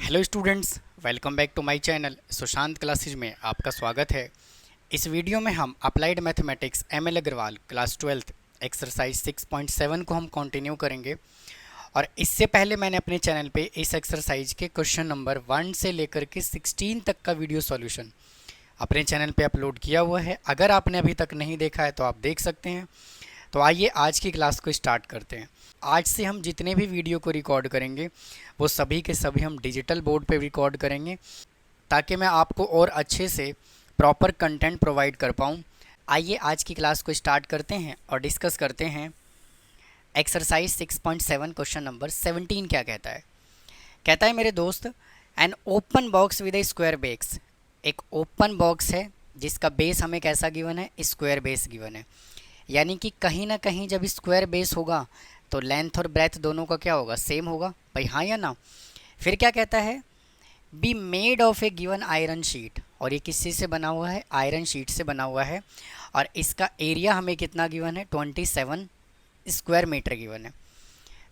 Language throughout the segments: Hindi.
Hello students, welcome back to my channel Sushant classes में आपका स्वागत है। इस वीडियो में हम applied mathematics M L Agarwal class 12 exercise 6.7 को हम कंटिन्यू करेंगे। और इससे पहले मैंने अपने चैनल पे इस एक्सरसाइज के क्वेश्चन नंबर 1 से लेकर के 16 तक का वीडियो सॉल्यूशन अपने चैनल पे अपलोड किया हुआ है। अगर आपने अभी तक नहीं देखा है तो आप देख सकते हैं। तो आइए आज की क्लास को स्टार्ट करते हैं। आज से हम जितने भी वीडियो को रिकॉर्ड करेंगे वो सभी के सभी हम डिजिटल बोर्ड पे रिकॉर्ड करेंगे, ताकि मैं आपको और अच्छे से प्रॉपर कंटेंट प्रोवाइड कर पाऊँ। आइए आज की क्लास को स्टार्ट करते हैं और डिस्कस करते हैं। एक्सरसाइज 6.7 क्वेश्चन नंबर 17 क्या कहता है। कहता है मेरे दोस्त, an open box with a square base. एक ओपन बॉक्स है जिसका बेस हमें कैसा गिवन है, स्क्वायर बेस गिवन है। यानी कि कहीं ना कहीं जब स्क्वायर बेस होगा तो लेंथ और ब्रेथ दोनों का क्या होगा, सेम होगा भाई, हाँ या ना। फिर क्या कहता है, be made of A given iron sheet. और ये किस चीज़ से बना हुआ है, आयरन शीट से बना हुआ है। और इसका एरिया हमें कितना गिवन है, 27 स्क्वायर मीटर गिवन है।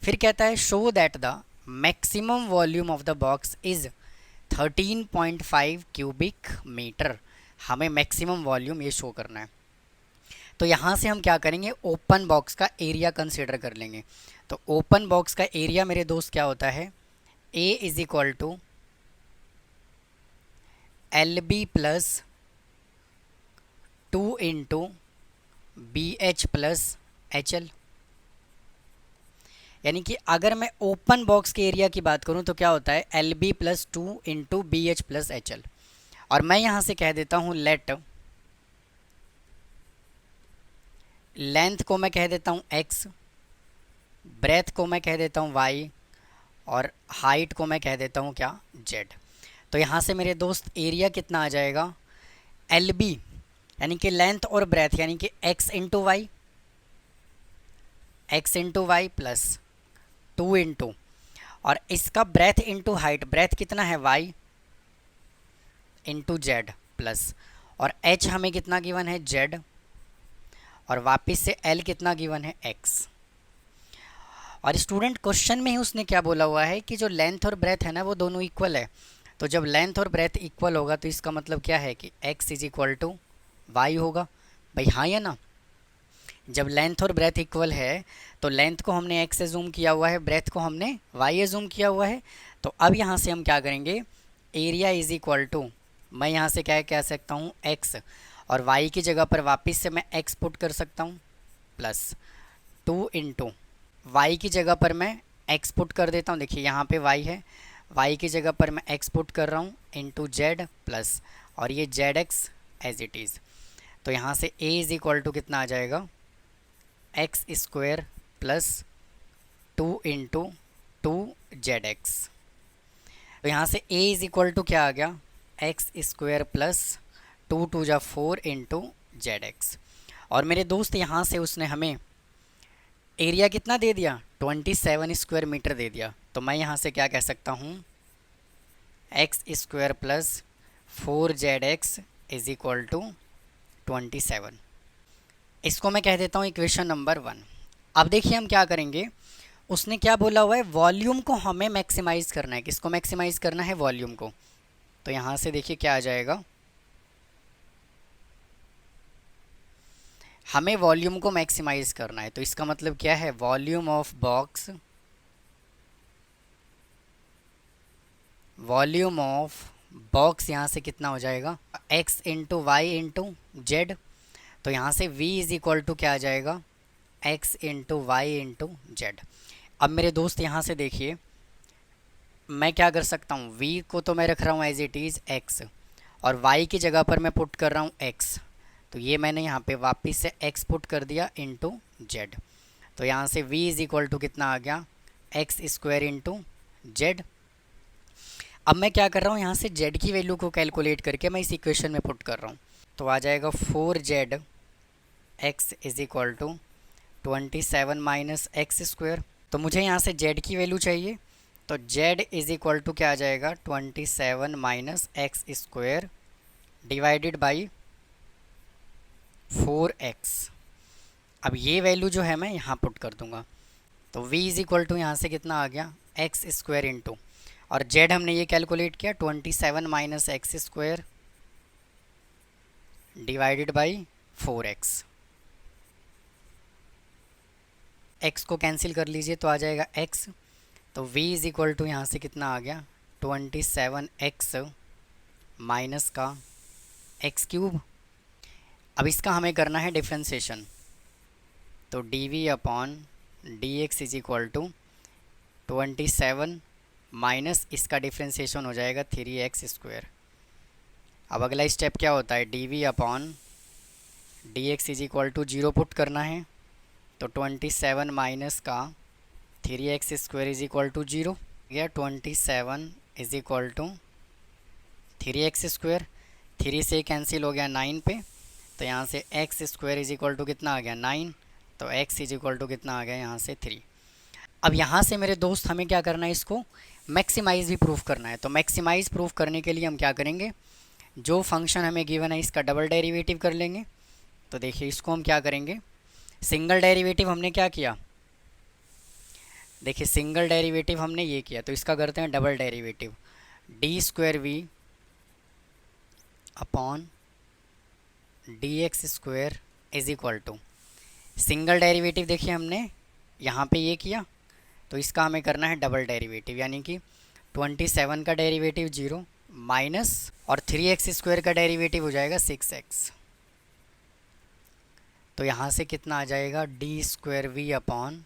फिर कहता है show that the maximum volume of the box is 13.5 cubic metre. हमें मैक्सिमम वॉल्यूम ये शो करना है। तो यहाँ से हम क्या करेंगे, ओपन बॉक्स का एरिया कंसिडर कर लेंगे। तो ओपन बॉक्स का एरिया मेरे दोस्त क्या होता है, A is equal to L B plus 2 into B H plus H L. यानी कि अगर मैं ओपन बॉक्स के एरिया की बात करूं तो क्या होता है, L B plus 2 into B H plus H L. और मैं यहाँ से कह देता हूँ लेट लेंथ को मैं कह देता हूँ x, ब्रेथ को मैं कह देता हूँ y, और हाइट को मैं कह देता हूँ क्या, z। तो यहाँ से मेरे दोस्त एरिया कितना आ जाएगा, एल बी यानी कि लेंथ और ब्रेथ यानी कि x into y, x into y plus 2 into, और इसका ब्रेथ इंटू हाइट, ब्रेथ कितना है y इंटू जेड प्लस, और h हमें कितना गिवन है, z, और वापस से l कितना गिवन है, x। और स्टूडेंट क्वेश्चन में ही उसने क्या बोला हुआ है कि जो लेंथ और ब्रेथ है ना वो दोनों इक्वल है। तो जब लेंथ और ब्रेथ इक्वल होगा तो इसका मतलब क्या है कि x is equal to Y होगा भाई, हाँ या ना। जब लेंथ और ब्रेथ इक्वल है तो लेंथ को हमने x से जूम किया हुआ है, ब्रेथ को हमने y से जूम किया हुआ है। तो अब यहाँ से हम क्या करेंगे, एरिया इज इक्वल टू, मैं यहाँ से क्या कह सकता हूँ, x, और y की जगह पर वापस से मैं x पुट कर सकता हूँ प्लस 2 इंटू, वाई की जगह पर मैं x पुट कर देता हूँ। देखिए यहाँ पे y है, y की जगह पर मैं x पुट कर रहा हूँ इंटू जेड प्लस, और ये Z x as it is. तो यहाँ से a इज इक्वल टू कितना आ जाएगा, X square plus 2 into 2 Z X. तो यहाँ से a इज इक्वल टू क्या आ गया, एक्स स्क्वायर प्लस 2 2 जा 4 इंटू जेड एक्स। और मेरे दोस्त यहाँ से उसने हमें एरिया कितना दे दिया, 27 स्क्वायर मीटर दे दिया। तो मैं यहाँ से क्या कह सकता हूँ, x square plus 4 z x is equal to 27। इसको मैं कह देता हूँ इक्वेशन नंबर 1। अब देखिए हम क्या करेंगे, उसने क्या बोला हुआ है, वॉल्यूम को हमें मैक्सिमाइज़ करना है। किसको मैक्सिमाइज़ करना है, वॉल्यूम को। तो यहाँ से देखिए क्या आ जाएगा, हमें वॉल्यूम को मैक्सिमाइज करना है। तो इसका मतलब क्या है, volume of box, volume of box यहाँ से कितना हो जाएगा, x into Y into Z. तो यहाँ से v इज इक्वल टू क्या आ जाएगा, x into Y into Z. अब मेरे दोस्त यहाँ से देखिए मैं क्या कर सकता हूँ, v को तो मैं रख रहा हूँ एज इट इज़ x, और y की जगह पर मैं पुट कर रहा हूँ x। तो ये मैंने यहाँ पे वापस से x पुट कर दिया इंटू जेड। तो यहाँ से v इज इक्वल टू कितना आ गया, एक्स स्क्वायर इंटू जेड। अब मैं क्या कर रहा हूँ, यहाँ से z की वैल्यू को कैलकुलेट करके मैं इस इक्वेशन में पुट कर रहा हूँ। तो आ जाएगा 4z X is equal to 27 minus X square. तो मुझे यहाँ से z की वैल्यू चाहिए, तो z इज इक्वल टू क्या आ जाएगा, 27 minus X square divided by 4x। अब ये वैल्यू जो है मैं यहाँ पुट कर दूंगा। तो v इज इक्वल टू यहाँ से कितना आ गया, एक्स स्क्वायर इंटू, और जेड हमने ये कैलकुलेट किया 27 minus X square divided by 4x। x को कैंसिल कर लीजिए तो आ जाएगा x, तो v इज इक्वल टू यहाँ से कितना आ गया 27x माइनस का एक्स क्यूब। अब इसका हमें करना है डिफ्रेंसिएशन, तो D upon D X is equal to 27 minus इसका डिफ्रेंसिएशन हो जाएगा 3x स्क्वायर। अब अगला स्टेप क्या होता है, D upon D X is equal to 0 put करना है, तो 27 माइनस का 3x square is equal to 0 गया। 27 is equal to 3x square, 3 से कैंसिल हो गया 9 पे, तो यहाँ से x square is equal to कितना आ गया 9, तो x इज इक्वल टू कितना आ गया यहाँ से 3। अब यहाँ से मेरे दोस्त हमें क्या करना है, इसको मैक्सिमाइज़ भी प्रूफ करना है। तो मैक्सिमाइज़ प्रूफ करने के लिए हम क्या करेंगे, जो फंक्शन हमें गिवन है इसका डबल डेरिवेटिव कर लेंगे। तो देखिए इसको हम क्या करेंगे, सिंगल डेरिवेटिव हमने क्या किया, देखिए सिंगल डेरिवेटिव हमने ये किया, तो इसका करते हैं double derivative, D square V upon D X square is equal to, single derivative देखिए हमने यहाँ पे ये किया, तो इसका हमें करना है डबल डेरिवेटिव, यानी कि 27 का डेरिवेटिव 0 माइनस और 3x स्क्वायर का डेरिवेटिव हो जाएगा 6x। तो यहाँ से कितना आ जाएगा D square V upon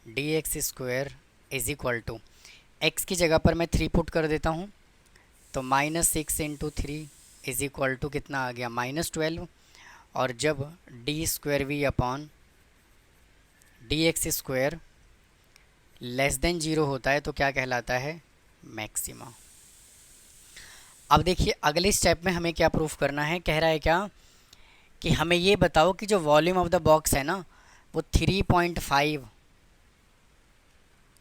D X square is equal to, X की जगह पर मैं 3 पुट कर देता हूँ, तो -6 इंटू 3 इज इक्वल टू कितना आ गया -12। और जब D square V upon D X square less than 0 होता है तो क्या कहलाता है, मैक्सिमा। अब देखिए अगले स्टेप में हमें क्या प्रूफ करना है, कह रहा है क्या कि हमें ये बताओ कि जो वॉल्यूम ऑफ द बॉक्स है ना वो 3.5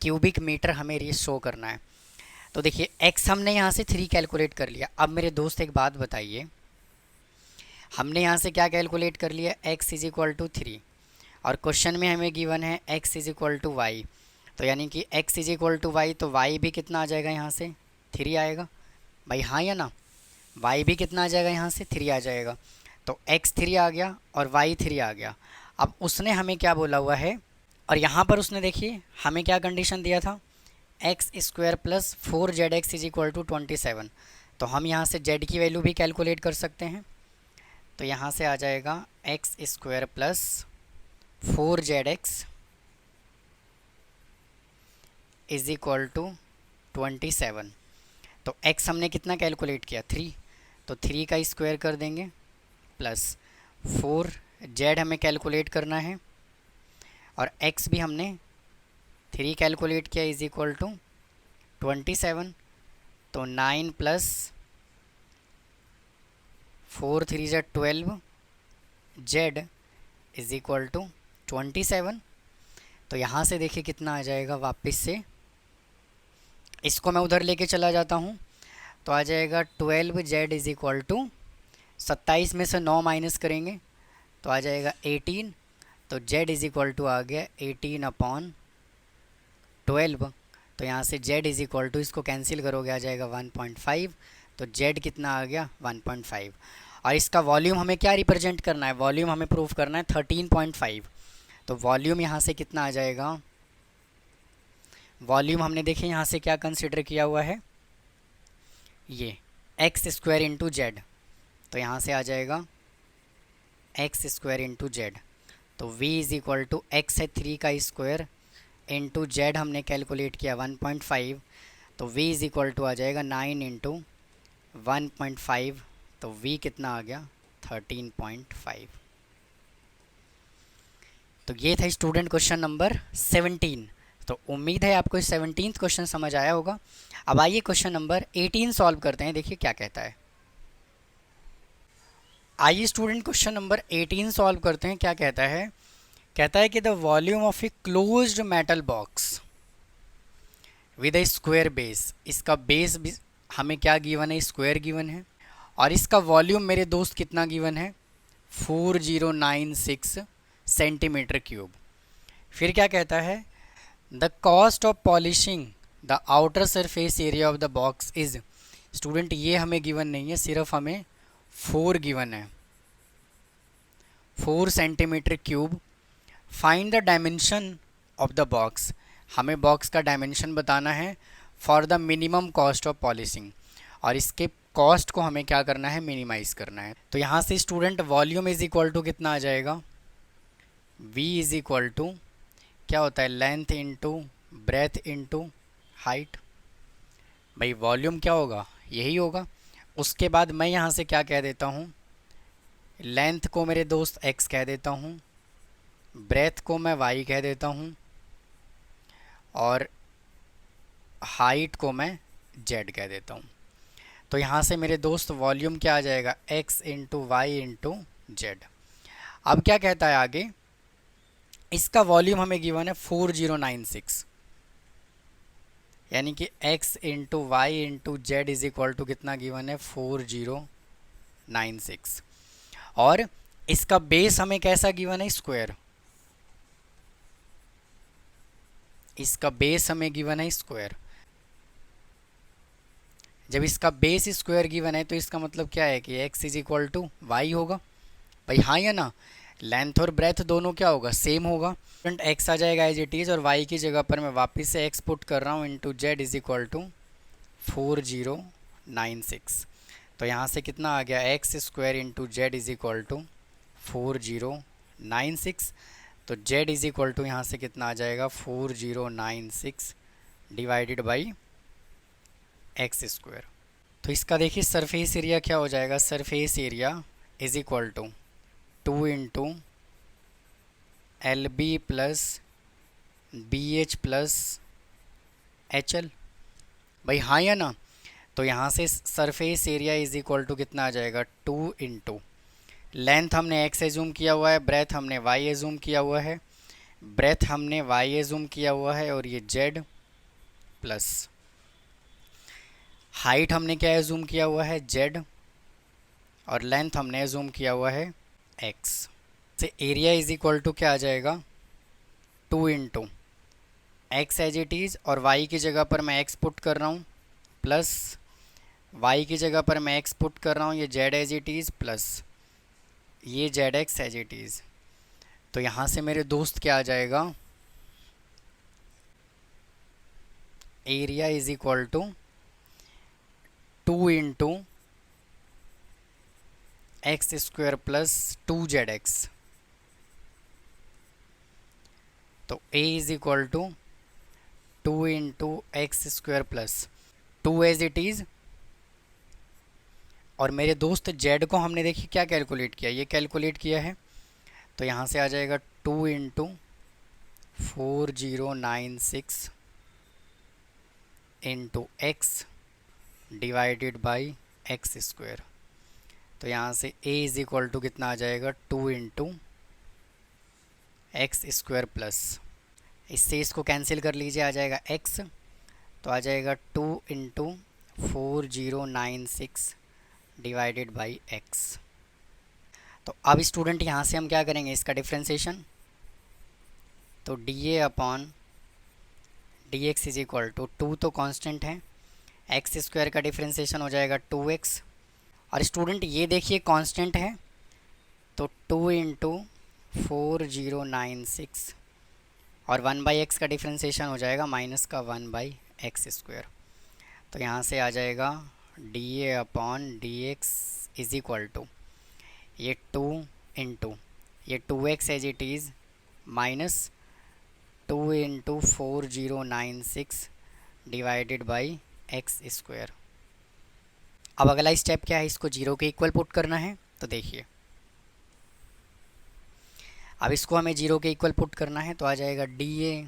क्यूबिक मीटर हमें ये शो करना है। तो देखिए x हमने यहाँ से 3 कैलकुलेट कर लिया। अब मेरे दोस्त एक बात बताइए, हमने यहाँ से क्या कैलकुलेट कर लिया, x इज इक्वल टू 3, और क्वेश्चन में हमें गिवन है x is equal to Y, तो यानी कि x is equal to Y, तो y भी कितना आ जाएगा यहाँ से 3 आएगा भाई, हाँ या ना, y भी कितना आ जाएगा यहाँ से 3 आ जाएगा, तो x 3 आ गया और y 3 आ गया। अब उसने हमें क्या बोला हुआ है, और यहाँ पर उसने देखिए हमें क्या कंडीशन दिया था, X square plus 4zx is equal to 27, तो हम यहाँ से z की वैल्यू भी कैलकुलेट कर सकते हैं। तो यहाँ से आ जाएगा X square plus 4zx is equal to 27, तो x हमने कितना कैलकुलेट किया 3, तो 3 का स्क्वायर कर देंगे प्लस 4z हमें कैलकुलेट करना है, और x भी हमने 3 कैलकुलेट किया इज इक्वल टू 27, तो 9 प्लस 4 3 ज़ा 12 z इज इक्वल टू 27। तो यहाँ से देखिए कितना आ जाएगा, वापस से इसको मैं उधर लेके चला जाता हूँ, तो आ जाएगा 12z इज इक्वल टू 27 में से 9 माइनस करेंगे तो आ जाएगा 18, तो z इज इक्वल टू आ गया 18 अपॉन 12, तो यहाँ से z इज इक्वल टू इसको कैंसिल करोगे आ जाएगा 1.5, तो z कितना आ गया 1.5। और इसका वॉल्यूम हमें क्या रिप्रेजेंट करना है, वॉल्यूम हमें प्रूफ करना है 13.5, तो वॉल्यूम यहाँ से कितना आ जाएगा, वॉल्यूम हमने देखें यहाँ से क्या कंसिडर किया हुआ है, ये एक्स स्क्वायर इंटू जेड, तो यहाँ से आ जाएगा एक्स स्क्वायर इंटू जेड, तो v is equal to X है 3 का स्क्वायर इंटू जेड हमने कैलकुलेट किया 1.5, तो v इज़ इक्वल टू आ जाएगा 9 इंटू 1.5, तो v कितना आ गया 13.5। तो ये था स्टूडेंट क्वेश्चन नंबर 17। तो उम्मीद है आपको 17th क्वेश्चन समझ आया होगा। अब आइए क्वेश्चन नंबर 18 सॉल्व करते हैं, देखिए क्या कहता है। आइए स्टूडेंट क्वेश्चन नंबर 18 सॉल्व करते हैं, क्या कहता है, कहता है कि the volume of a closed metal box with a square base, इसका बेस भी हमें क्या गिवन है, स्क्वायर गिवन है, और इसका वॉल्यूम मेरे दोस्त कितना गिवन है 4096 सेंटीमीटर क्यूब। फिर क्या कहता है, the cost of polishing the outer surface area of the box is, student ये हमें गिवन नहीं है, सिर्फ हमें 4 गिवन है, 4 centimetre cube. Find the dimension of the box, हमें बॉक्स का डायमेंशन बताना है for the minimum cost of polishing, और इसके कॉस्ट को हमें क्या करना है, मिनिमाइज करना है। तो यहाँ से student volume is equal to कितना आ जाएगा, v इज इक्वल टू क्या होता है, length into breath into height. भाई वॉल्यूम क्या होगा, यही होगा। उसके बाद मैं यहाँ से क्या कह देता हूँ, लेंथ को मेरे दोस्त x कह देता हूँ, ब्रेथ को मैं y कह देता हूँ, और हाइट को मैं z कह देता हूँ। तो यहाँ से मेरे दोस्त वॉल्यूम क्या आ जाएगा, x into Y into Z. अब क्या कहता है आगे, इसका वॉल्यूम हमें गिवन है 4096, यानी कि x into Y into Z is equal to कितना गिवन है, 4096। और इसका बेस हमें कैसा गिवन है, स्क्वायर, इसका बेस हमें गिवन है स्क्वायर। जब इसका बेस स्क्वायर गिवन है तो इसका मतलब क्या है कि x is equal to Y होगा। भाई हाँ या ना, लेंथ और ब्रेथ दोनों क्या होगा, सेम होगा। x आ जाएगा एज इट इज़, और y की जगह पर मैं वापस से x पुट कर रहा हूँ into Z is equal to 4096। तो यहाँ से कितना आ गया, X square into Z is equal to 4096। तो जेड इज इक्वल टू यहाँ से कितना आ जाएगा, 4096 डिवाइडेड बाई एक्स स्क्वायर। तो इसका देखिए सरफेस एरिया क्या हो जाएगा, surface area is equal to 2 into L B plus B H plus H L. भाई हाँ या ना, तो यहाँ से surface area is equal to कितना आ जाएगा, 2 इंटू लेंथ हमने x एजूम किया हुआ है, ब्रेथ हमने y एजूम किया हुआ है, ब्रेथ हमने y एजूम किया हुआ है, और ये z प्लस हाइट हमने क्या एजूम किया हुआ है, z, और लेंथ हमने एजूम किया हुआ है x। से एरिया इज इक्वल टू क्या आ जाएगा, 2 into X as it is, और y की जगह पर मैं x पुट कर रहा हूँ, प्लस y की जगह पर मैं x पुट कर रहा हूँ, ये z as it is plus ये Z x as it is. तो यहाँ से मेरे दोस्त क्या आ जाएगा, area is equal to 2 into X square plus 2zx। तो a is equal to 2 into X square plus 2 as it is, और मेरे दोस्त z को हमने देखिए क्या कैलकुलेट किया, ये कैलकुलेट किया है। तो यहाँ से आ जाएगा 2 into 4096 into x divided by X square. तो यहाँ से a इज इक्वल टू कितना आ जाएगा, 2 इंटू एक्स स्क्वायर प्लस, इससे इसको कैंसिल कर लीजिए, आ जाएगा x। तो आ जाएगा 2 इंटू 4096 डिवाइडेड बाई x। तो अब स्टूडेंट यहाँ से हम क्या करेंगे, इसका डिफ्रेंशिएशन। तो D upon D X is equal to 2 तो कांस्टेंट है, एक्स स्क्वायर का डिफ्रेंशिएशन हो जाएगा 2x, और स्टूडेंट ये देखिए कांस्टेंट है, तो 2 इंटू 4096, और 1/x का डिफ्रेंशिएशन हो जाएगा माइनस का 1/x स्क्वायर। तो यहाँ से आ जाएगा D upon D X is equal to ये 2 इंटू ये 2x as it is minus 2 into 4096 divided by X square. अब अगला स्टेप क्या है, इसको जीरो के इक्वल पुट करना है। तो देखिए अब इसको हमें जीरो के इक्वल पुट करना है, तो आ जाएगा D A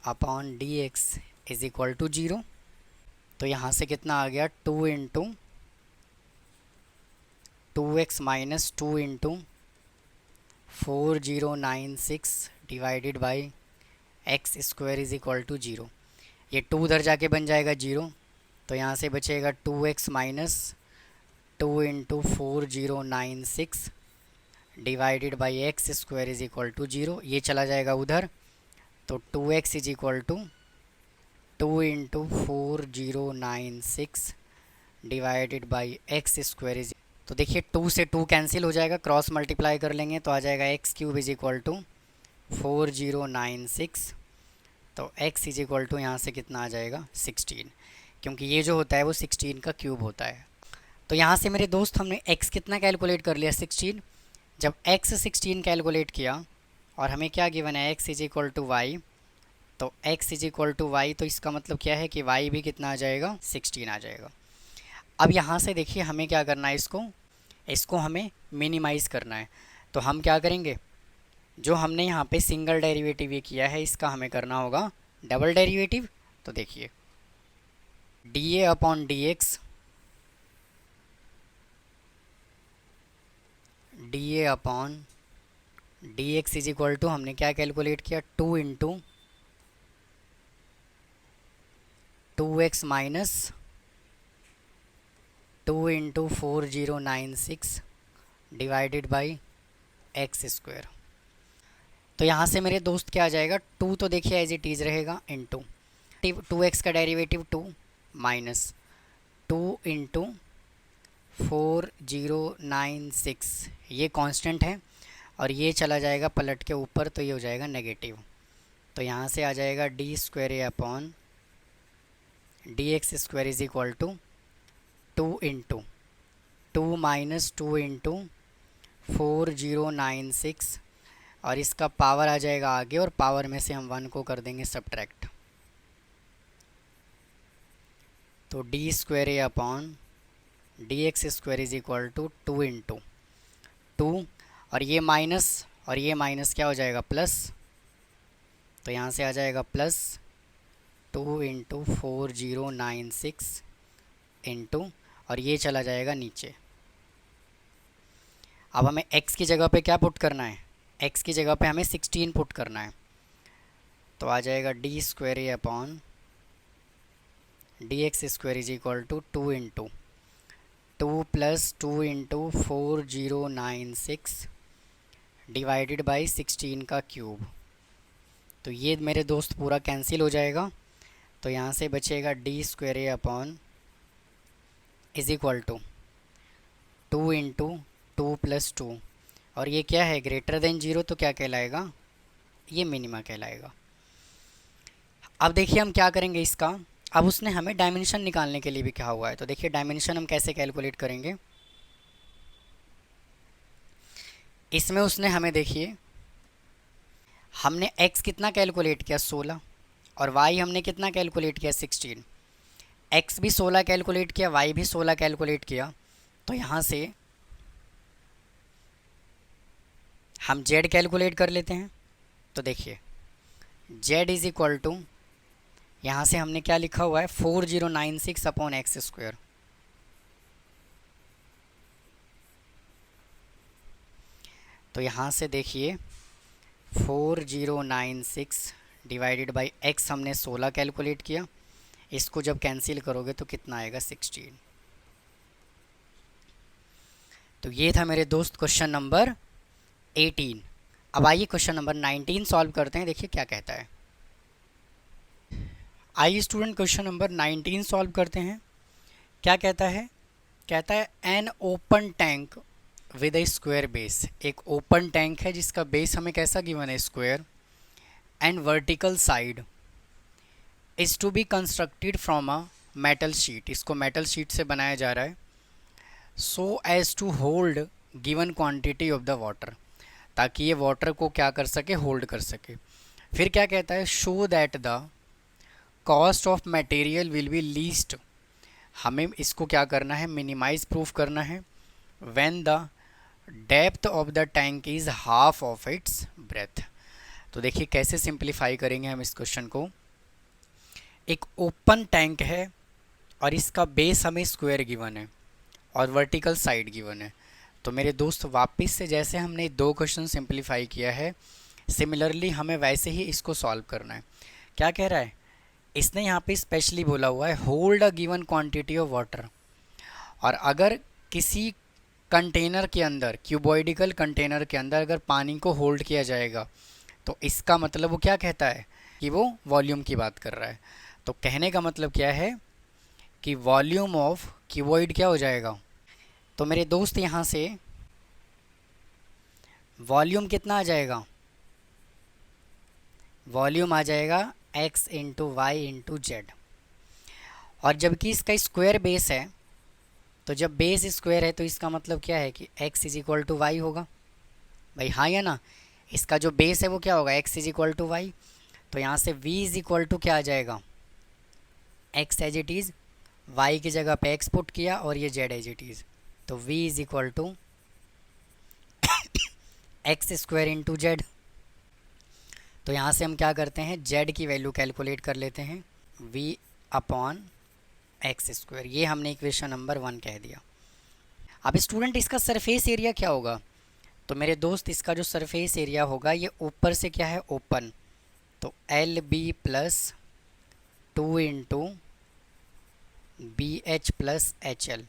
upon D X is equal to zero. तो यहाँ से कितना आ गया, 2 into 2x minus 2 into 4096 divided by X square is equal to zero. ये 2 उधर जाके बन जाएगा जीरो, तो यहाँ से बचेगा 2x minus 2 into 4096 divided by X square is equal to zero. ये चला जाएगा उधर, तो 2x is equal to 2 × 4096 divided by X square is, तो देखिए 2 से 2 कैंसिल हो जाएगा, क्रॉस मल्टीप्लाई कर लेंगे तो आ जाएगा x³ इज इक्वल टू 4096, तो x इज इक्वल टू यहाँ से कितना आ जाएगा 16, क्योंकि ये जो होता है वो 16 का क्यूब होता है। तो यहाँ से मेरे दोस्त हमने x कितना कैलकुलेट कर लिया 16। जब x 16 कैलकुलेट किया और हमें क्या गिवन है x is equal to Y, तो x is equal to Y, तो इसका मतलब क्या है कि y भी कितना आ जाएगा 16 आ जाएगा। अब यहाँ से देखिए हमें क्या करना है, इसको हमें मिनिमाइज़ करना है। तो हम क्या करेंगे, जो हमने यहाँ पे सिंगल डेरिवेटिव ये किया है इसका हमें करना होगा डबल डेरिवेटिव। तो देखिए dA upon dx, dA upon dx is equal to हमने क्या कैलकुलेट किया 2 × 2x minus 2 × 4096 divided by X square. तो यहाँ से मेरे दोस्त क्या आ जाएगा, 2 तो देखिए एज इट इज़ रहेगा, इंटू 2x का डेरिवेटिव 2 माइनस 2 × 4096, ये कांस्टेंट है और ये चला जाएगा पलट के ऊपर, तो ये हो जाएगा नेगेटिव। तो यहाँ से आ जाएगा d² upon dx² is equal to 2 × 2 minus 2 × 4096, और इसका पावर आ जाएगा आगे और पावर में से हम 1 को कर देंगे सब्ट्रैक्ट, तो d² upon dx² is equal to 2 × 2, और ये माइनस क्या हो जाएगा प्लस, तो यहाँ से आ जाएगा प्लस 2 × 4096 इंटू, और ये चला जाएगा नीचे। अब हमें x की जगह पे क्या पुट करना है, x की जगह पे हमें 16 पुट करना है, तो आ जाएगा d² upon dx² is equal to 2 × 2 plus 2 × 4096 divided by 16 का क्यूब। तो ये मेरे दोस्त पूरा कैंसिल हो जाएगा, तो यहाँ से बचेगा d² upon is equal to 2 × 2 plus 2, और ये क्या है ग्रेटर देन 0, तो क्या कहलाएगा, ये मिनिमा कहलाएगा। अब देखिए हम क्या करेंगे इसका, अब उसने हमें डायमेंशन निकालने के लिए भी कहा हुआ है, तो देखिए डायमेंशन हम कैसे कैलकुलेट करेंगे। इसमें उसने हमें देखिए हमने x कितना कैलकुलेट किया 16, और y हमने कितना कैलकुलेट किया 16, x भी 16 कैलकुलेट किया, y भी 16 कैलकुलेट किया, तो यहाँ से हम z कैलकुलेट कर लेते हैं। तो देखिए z इज इक्वल टू, यहाँ से हमने क्या लिखा हुआ है 4096 अपॉन x², तो यहाँ से देखिए 4096 डिवाइडेड बाई x हमने 16 कैलकुलेट किया, इसको जब कैंसिल करोगे तो कितना आएगा 16। तो ये था मेरे दोस्त क्वेश्चन नंबर 18। अब आइए क्वेश्चन नंबर 19 सॉल्व करते हैं, देखिए क्या कहता है। आइए स्टूडेंट क्वेश्चन नंबर 19 सॉल्व करते हैं। क्या कहता है, कहता है an open tank with a square base, एक ओपन टैंक है जिसका बेस हमें कैसा गिवन है square, and vertical side is to be constructed from a metal sheet, इसको मेटल शीट से बनाया जा रहा है, so as to hold given quantity of the water, ताकि ये वाटर को क्या कर सके, होल्ड कर सके। फिर क्या कहता है, show that the cost of material will be least, हमें इसको क्या करना है, मिनिमाइज प्रूफ करना है, when the depth of the tank is half of its breath. तो देखिए कैसे सिंप्लीफाई करेंगे हम इस क्वेश्चन को। एक ओपन टैंक है और इसका बेस हमें स्क्वायर गिवन है और वर्टिकल साइड गिवन है। तो मेरे दोस्त वापस से जैसे हमने दो क्वेश्चन सिंप्लीफाई किया है, सिमिलरली हमें वैसे ही इसको सॉल्व करना है। क्या कह रहा है, इसने यहाँ पे स्पेशली बोला हुआ है hold a given quantity of water, और अगर किसी कंटेनर के अंदर, क्यूबॉइडिकल कंटेनर के अंदर अगर पानी को होल्ड किया जाएगा, तो इसका मतलब वो क्या कहता है कि वो वॉल्यूम की बात कर रहा है। तो कहने का मतलब क्या है कि वॉल्यूम ऑफ क्यूबॉइड क्या हो जाएगा। तो मेरे दोस्त यहाँ से वॉल्यूम कितना आ जाएगा, वॉल्यूम आ जाएगा x into Y into Z. और जबकि इसका स्क्वायर बेस है, तो जब बेस स्क्वायर है तो इसका मतलब क्या है कि x is equal to Y होगा। भाई हाँ या ना, इसका जो बेस है वो क्या होगा, x is equal to Y. तो यहाँ से v इज इक्वल टू क्या आ जाएगा, x as it is, y की जगह पे x पुट किया और ये z एज इट इज़, तो v is equal to X square into Z. तो यहाँ से हम क्या करते हैं, z की वैल्यू कैलकुलेट कर लेते हैं, v अपॉन एक्स स्क्वायर। ये हमने इक्वेशन नंबर 1 कह दिया। अब स्टूडेंट इसका सरफेस एरिया क्या होगा, तो मेरे दोस्त इसका जो सरफेस एरिया होगा ये ऊपर से क्या है, ओपन, तो L B plus 2 into B H plus H L,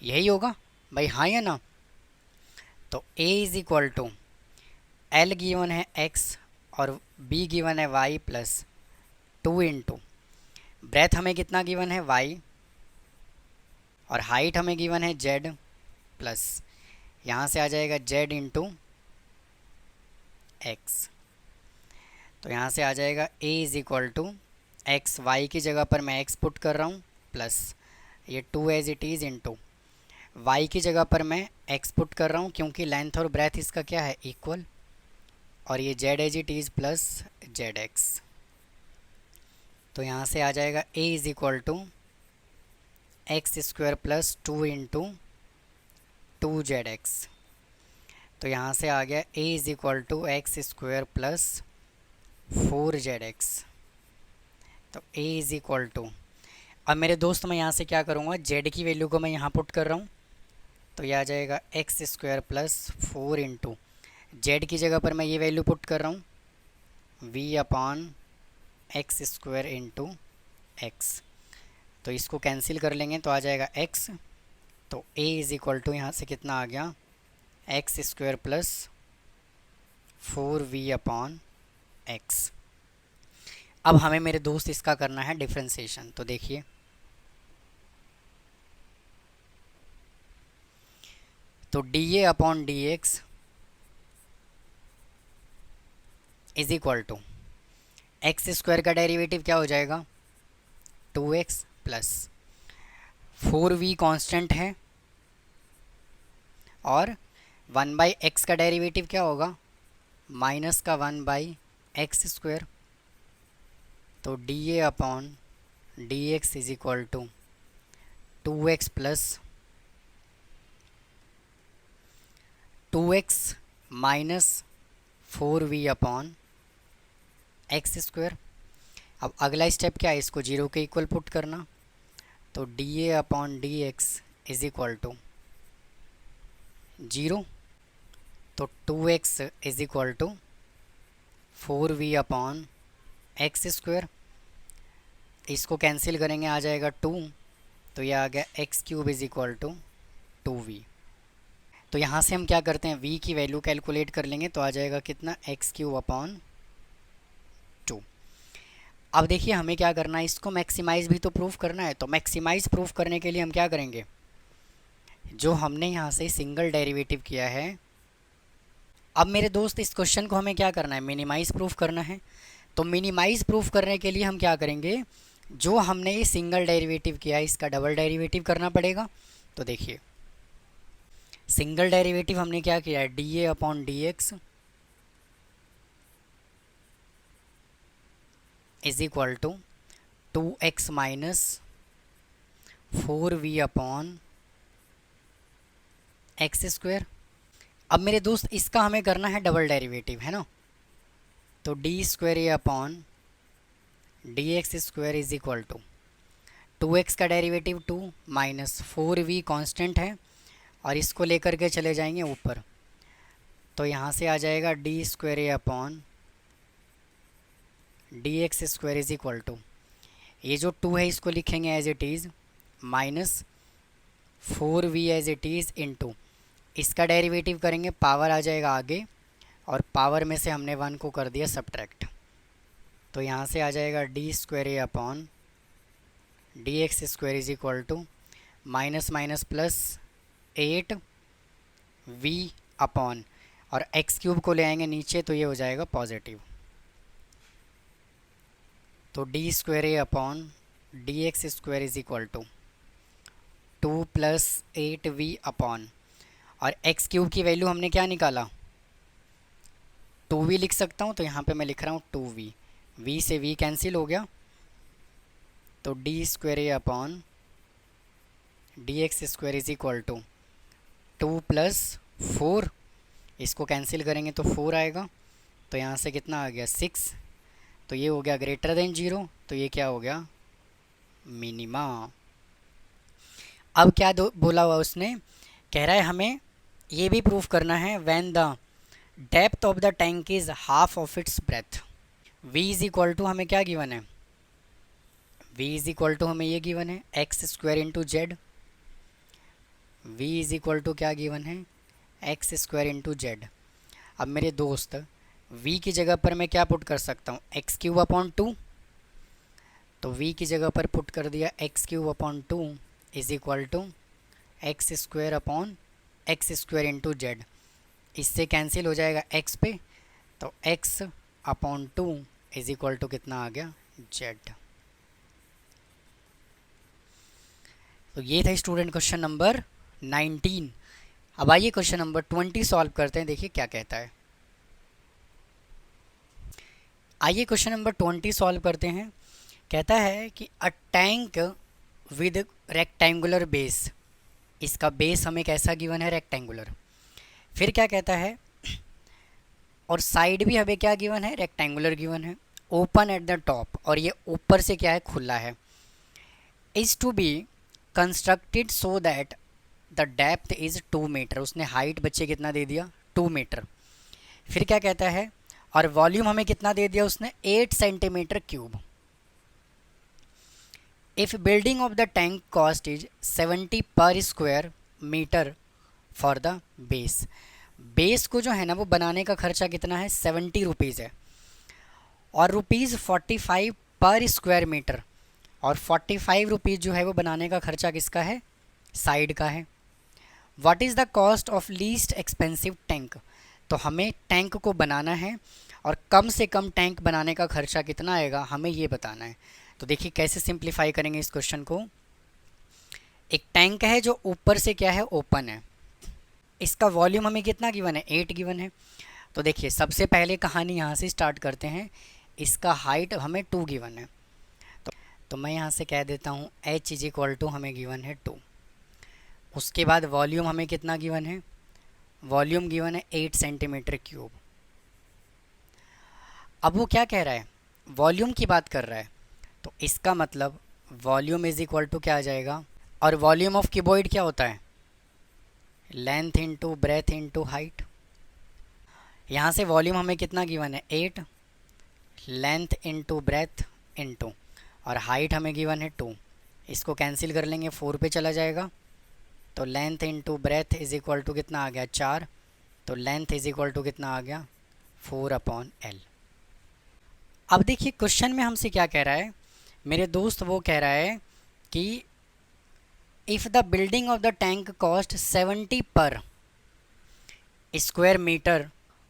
यही होगा भाई हाँ या ना। तो A is equal to L given है x और B गिवन है y प्लस 2 इंटू ब्रेथ हमें कितना गिवन है y और हाइट हमें गिवन है z प्लस यहाँ से आ जाएगा z इंटू एक्स। तो यहाँ से आ जाएगा A is equal to X, Y की जगह पर मैं x पुट कर रहा हूँ प्लस ये 2 as it is into y की जगह पर मैं x पुट कर रहा हूँ क्योंकि लेंथ और ब्रेथ इसका क्या है, इक्वल, और ये z as it is plus Z X. तो यहाँ से आ जाएगा a is equal to X square plus 2 into 2zx। तो यहाँ से आ गया a is equal to X square plus 4zx। तो a इज इक्वल टू, अब मेरे दोस्त मैं यहाँ से क्या करूँगा, z की वैल्यू को मैं यहाँ पुट कर रहा हूँ, तो यह आ जाएगा X square plus 4 into Z की जगह पर मैं ये वैल्यू पुट कर रहा हूँ v upon X square into x. तो इसको कैंसिल कर लेंगे तो आ जाएगा x। तो a इज इक्वल टू यहाँ से कितना आ गया, X square plus 4v upon x. अब हमें मेरे दोस्त इसका करना है डिफ्रेंशिएशन। तो देखिए, तो dA upon D X is equal to X square का डेरिवेटिव क्या हो जाएगा, 2x प्लस 4v कांस्टेंट है और 1/x का डेरिवेटिव क्या होगा, माइनस का 1/x स्क्वायर। तो dA upon D X is equal to 2x plus 2x minus 4v upon X square. अब अगला स्टेप क्या है, इसको जीरो के इक्वल पुट करना। तो dA upon D X is equal to 0। तो 2x is equal to 4v upon X square. इसको कैंसिल करेंगे आ जाएगा 2, तो यह आ गया X cube is equal to 2v। तो यहाँ से हम क्या करते हैं, v की वैल्यू कैलकुलेट कर लेंगे तो आ जाएगा कितना, एक्स क्यूब अपॉन 2। अब देखिए हमें क्या करना है, इसको मैक्सिमाइज़ भी तो प्रूफ करना है। तो मैक्सिमाइज़ प्रूफ करने के लिए हम क्या करेंगे, जो हमने यहाँ से सिंगल डेरिवेटिव किया है, अब मेरे दोस्त इस क्वेश्चन को हमें क्या करना है, मिनिमाइज़ प्रूफ करना है। तो मिनिमाइज़ प्रूफ करने के लिए हम क्या करेंगे, जो हमने ये सिंगल डेरिवेटिव किया है इसका डबल डेरिवेटिव करना पड़ेगा। तो देखिए सिंगल डेरिवेटिव हमने क्या किया है, dA upon D X is equal to 2x minus 4v upon X square. अब मेरे दोस्त इसका हमें करना है डबल डेरिवेटिव, है ना। तो D square A upon D X square is equal to 2x का डेरिवेटिव 2 माइनस 4v कांस्टेंट है और इसको लेकर के चले जाएंगे ऊपर। तो यहाँ से आ जाएगा D square A upon D X square is equal to, ये जो 2 है इसको लिखेंगे as it is minus 4v as it is into, इसका डेरिवेटिव करेंगे पावर आ जाएगा आगे और पावर में से हमने 1 को कर दिया सब्ट्रैक्ट। तो यहाँ से आ जाएगा D square A upon D X square is equal to minus minus plus 8v upon, और एक्स क्यूब को ले आएंगे नीचे तो ये हो जाएगा पॉजिटिव। तो D square A upon D X square is equal to 2 plus 8v upon, और एक्स क्यूब की वैल्यू हमने क्या निकाला 2v लिख सकता हूँ, तो यहाँ पे मैं लिख रहा हूँ 2v, v से v कैंसिल हो गया, तो D square A upon D X square is equal to 2 plus 4, इसको कैंसिल करेंगे तो 4 आएगा, तो यहाँ से कितना आ गया 6, तो ये हो गया ग्रेटर देन 0, तो ये क्या हो गया मिनिमा। अब क्या बोला हुआ उसने, कह रहा है हमें ये भी प्रूफ करना है when the depth of the tank is half of its breadth. v is equal to हमें क्या गिवन है, v इज इक्वल टू हमें ये गिवन है X square into Z, v is equal to क्या गिवन है एक्स स्क्वायर इंटू जेड। अब मेरे दोस्त v की जगह पर मैं क्या पुट कर सकता हूँ एक्स क्यूब अपॉन 2, तो v की जगह पर पुट कर दिया X cube upon 2 is equal to X square upon X square into Z, इससे कैंसिल हो जाएगा x पे, तो x upon 2 is equal to कितना आ गया z। तो ये था स्टूडेंट क्वेश्चन नंबर 19। अब आइए क्वेश्चन नंबर 20 सॉल्व करते हैं, देखिए क्या कहता है। आइए क्वेश्चन नंबर 20 सॉल्व करते हैं। कहता है कि a tank with rectangular base, इसका बेस हमें कैसा गिवन है रेक्टेंगुलर, फिर क्या कहता है और साइड भी हमें क्या गिवन है रेक्टेंगुलर गिवन है, ओपन एट द टॉप, और ये ऊपर से क्या है खुला है, is to be constructed so that the depth is 2 metre, उसने हाइट बच्चे कितना दे दिया 2 मीटर। फिर क्या कहता है और वॉल्यूम हमें कितना दे दिया उसने 8 centimetre cube. If building of the tank cost is 70 per square metre for the base, base को जो है ना वो बनाने का खर्चा कितना है 70 रुपीज़ है, और रुपीज़ 45 पर स्क्वायर मीटर, और 45 रुपीज़ जो है वो बनाने का खर्चा किसका है साइड का है। What is the cost of least expensive tank, तो हमें टैंक को बनाना है और कम से कम टैंक बनाने का खर्चा कितना आएगा हमें ये बताना है। तो देखिए कैसे सिंप्लीफाई करेंगे इस क्वेश्चन को। एक टैंक है जो ऊपर से क्या है ओपन है, इसका वॉल्यूम हमें कितना गिवन है 8 गिवन है। तो देखिए सबसे पहले कहानी यहाँ से स्टार्ट करते हैं, इसका हाइट हमें 2 गिवन है, तो मैं यहाँ से कह देता हूँ h इज इक्वल टू हमें गिवन है 2। उसके बाद वॉल्यूम हमें कितना गिवन है, वॉल्यूम गिवन है 8 सेंटीमीटर क्यूब। अब वो क्या कह रहा है वॉल्यूम की बात कर रहा है, तो इसका मतलब वॉल्यूम इज इक्वल टू क्या आ जाएगा, और वॉल्यूम ऑफ क्यूबॉइड क्या होता है length into breath into height. यहाँ से वॉल्यूम हमें कितना गिवन है 8, लेंथ इंटू ब्रेथ इंटू, और हाइट हमें गिवन है 2, इसको कैंसिल कर लेंगे 4 पे चला जाएगा, तो length into breadth is equal to कितना आ गया 4, तो लेंथ इज इक्वल टू कितना आ गया 4/L। अब देखिए क्वेश्चन में हमसे क्या कह रहा है मेरे दोस्त, वो कह रहा है कि if the building of the tank cost 70 per square metre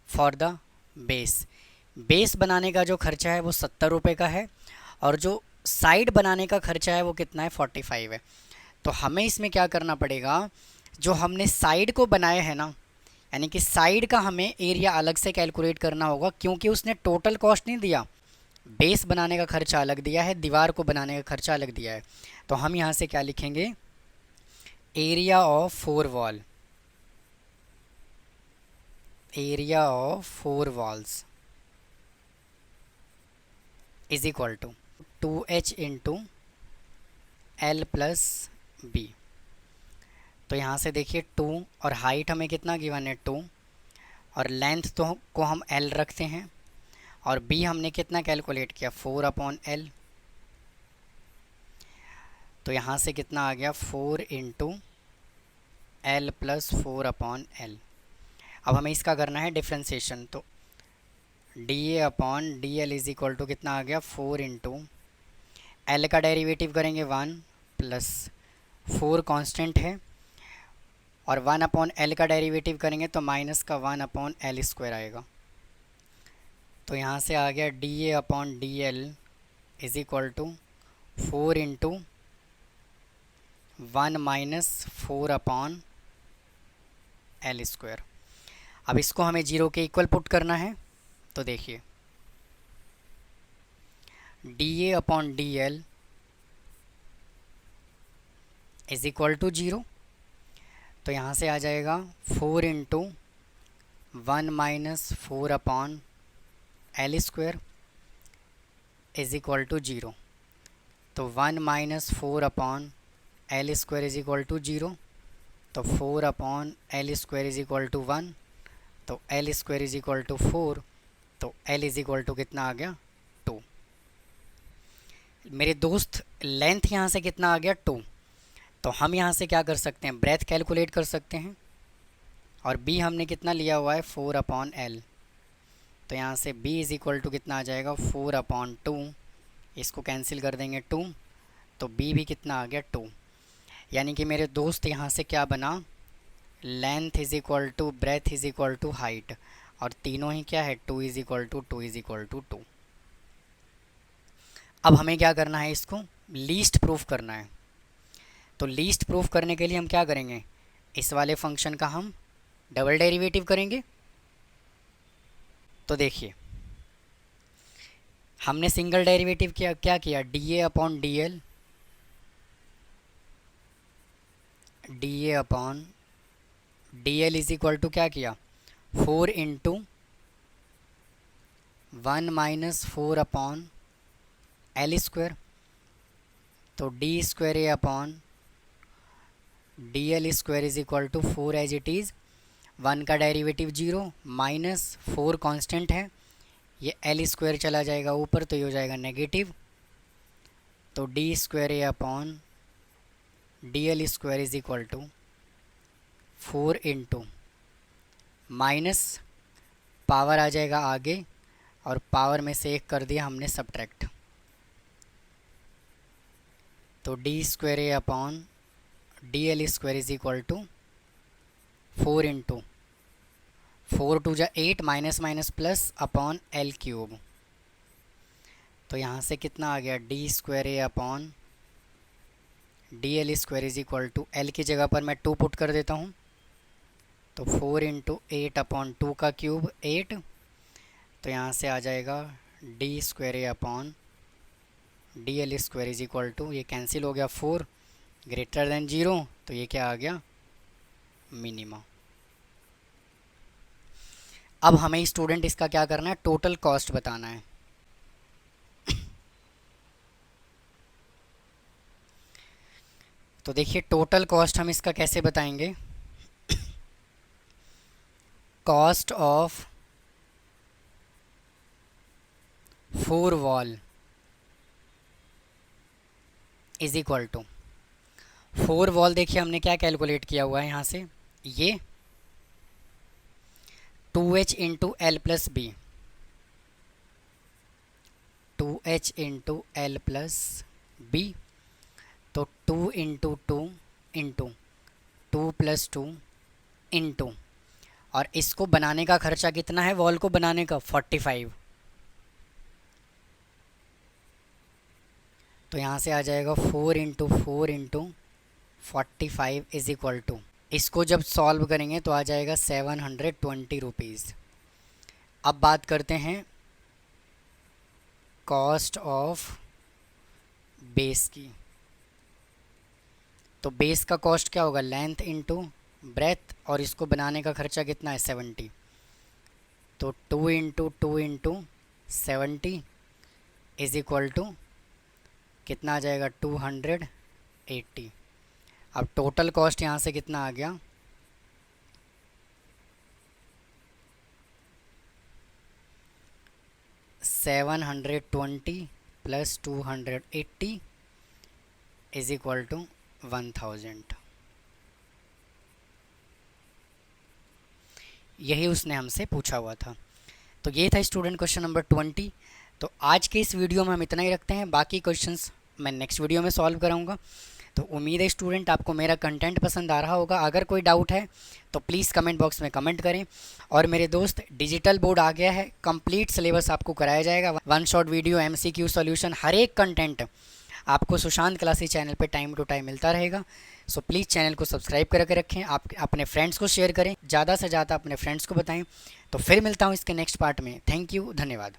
for the base, base बनाने का जो खर्चा है वो 70 रुपये का है, और जो साइड बनाने का खर्चा है वो कितना है 45 है। तो हमें इसमें क्या करना पड़ेगा, जो हमने साइड को बनाया है ना, यानी कि साइड का हमें एरिया अलग से कैलकुलेट करना होगा, क्योंकि उसने टोटल कॉस्ट नहीं दिया, बेस बनाने का खर्चा अलग दिया है, दीवार को बनाने का खर्चा अलग दिया है। तो हम यहाँ से क्या लिखेंगे area of 4 wall, area of 4 walls is equal to 2h into L plus B. तो यहाँ से देखिए 2, और हाइट हमें कितना गिवन है 2, और लेंथ तो को हम L रखते हैं, और b हमने कितना कैलकुलेट किया 4/L, तो यहाँ से कितना आ गया 4 इंटू L प्लस 4/L। अब हमें इसका करना है डिफ्रेंशिएशन, तो D A upon D L is equal to कितना आ गया 4 इंटू एल का डेरिवेटिव करेंगे 1 प्लस 4 कांस्टेंट है, और 1 अपॉन एल का डेरिवेटिव करेंगे तो माइनस का 1 अपॉन एल स्क्वायर आएगा। तो यहाँ से आ गया D A upon D L is equal to 4 into 1 minus 4 upon L square. अब इसको हमें जीरो के इक्वल पुट करना है, तो देखिए D A upon D L is equal to zero. तो यहाँ से आ जाएगा 4 into 1 minus 4 upon L square is equal to zero. तो 1 minus 4 upon L square is equal to zero. तो 4 upon L square is equal to 1। तो L square is equal to 4। तो एल इज इक्वल टू कितना आ गया 2। मेरे दोस्त लेंथ यहाँ से कितना आ गया 2। तो हम यहाँ से क्या कर सकते हैं, ब्रेथ कैलकुलेट कर सकते हैं, और b हमने कितना लिया हुआ है 4 अपॉन एल। तो यहाँ से b इज़ इक्वल टू कितना आ जाएगा 4 अपॉन 2। इसको कैंसिल कर देंगे 2, तो b भी कितना आ गया 2। यानी कि मेरे दोस्त यहाँ से क्या बना, length is equal to breadth is equal to height, और तीनों ही क्या है 2 is equal to 2 is equal to 2। अब हमें क्या करना है, इसको लीस्ट प्रूफ करना है। तो लीस्ट प्रूफ करने के लिए हम क्या करेंगे, इस वाले फंक्शन का हम डबल डेरिवेटिव करेंगे। तो देखिए हमने सिंगल डेरिवेटिव क्या किया, D A upon D L, D A upon D L is equal to क्या किया 4 into 1 minus 4 upon L square. तो D square A upon D L square is equal to 4 as it is. 1 का डेरिवेटिव 0 माइनस 4 कांस्टेंट है, ये एल स्क्वायर चला जाएगा ऊपर तो ये हो जाएगा नेगेटिव। तो D square A upon D L square is equal to 4 into minus power आ जाएगा आगे, और पावर में से एक कर दिया हमने सब्ट्रैक्ट। तो D square A upon D L square is equal to 4 into 4 टू जा 8 minus minus plus upon L cube. तो यहाँ से कितना आ गया D square A upon D L square is equal to L की जगह पर मैं 2 पुट कर देता हूँ। तो 4 इंटू 8 अपॉन 2 का क्यूब 8। तो यहाँ से आ जाएगा D square A upon D L square is equal to, ये कैंसिल हो गया 4 ग्रेटर देन 0, तो ये क्या आ गया मिनिमा। अब हमें स्टूडेंट इसका क्या करना है, टोटल कॉस्ट बताना है। तो देखिए टोटल कॉस्ट हम इसका कैसे बताएंगे, cost of 4 wall is equal to 4 wall. देखिए हमने क्या कैलकुलेट किया हुआ है यहाँ से, ये 2h into L plus B, 2h into L plus B. तो 2 इंटू 2 इंटू 2 प्लस 2 इंटू, और इसको बनाने का खर्चा कितना है, वॉल को बनाने का 45। तो यहाँ से आ जाएगा 4 into 4 into 45 is equal to, इसको जब सॉल्व करेंगे तो आ जाएगा 720 रुपीज़। अब बात करते हैं कॉस्ट ऑफ बेस की। तो बेस का कॉस्ट क्या होगा, लेंथ इंटू ब्रेथ, और इसको बनाने का खर्चा कितना है 70। तो 2 into 2 into 70 is equal to कितना आ जाएगा 280। अब टोटल कॉस्ट यहाँ से कितना आ गया 720 प्लस 280 इज इक्वल टू 1000। यही उसने हमसे पूछा हुआ था। तो ये था स्टूडेंट क्वेश्चन नंबर 20। तो आज के इस वीडियो में हम इतना ही रखते हैं, बाकी क्वेश्चंस मैं नेक्स्ट वीडियो में सॉल्व कराऊंगा। तो उम्मीद है स्टूडेंट आपको मेरा कंटेंट पसंद आ रहा होगा। अगर कोई डाउट है तो प्लीज़ कमेंट बॉक्स में कमेंट करें। और मेरे दोस्त, डिजिटल बोर्ड आ गया है, कंप्लीट सिलेबस आपको कराया जाएगा, one shot video, MCQ solution, हर एक कंटेंट आपको सुशांत क्लासेस चैनल पे टाइम टू टाइम मिलता रहेगा। सो प्लीज़ चैनल को सब्सक्राइब करके रखें, आप अपने फ्रेंड्स को शेयर करें, ज़्यादा से ज़्यादा अपने फ्रेंड्स को बताएं। तो फिर मिलता हूँ इसके नेक्स्ट पार्ट में। थैंक यू, धन्यवाद।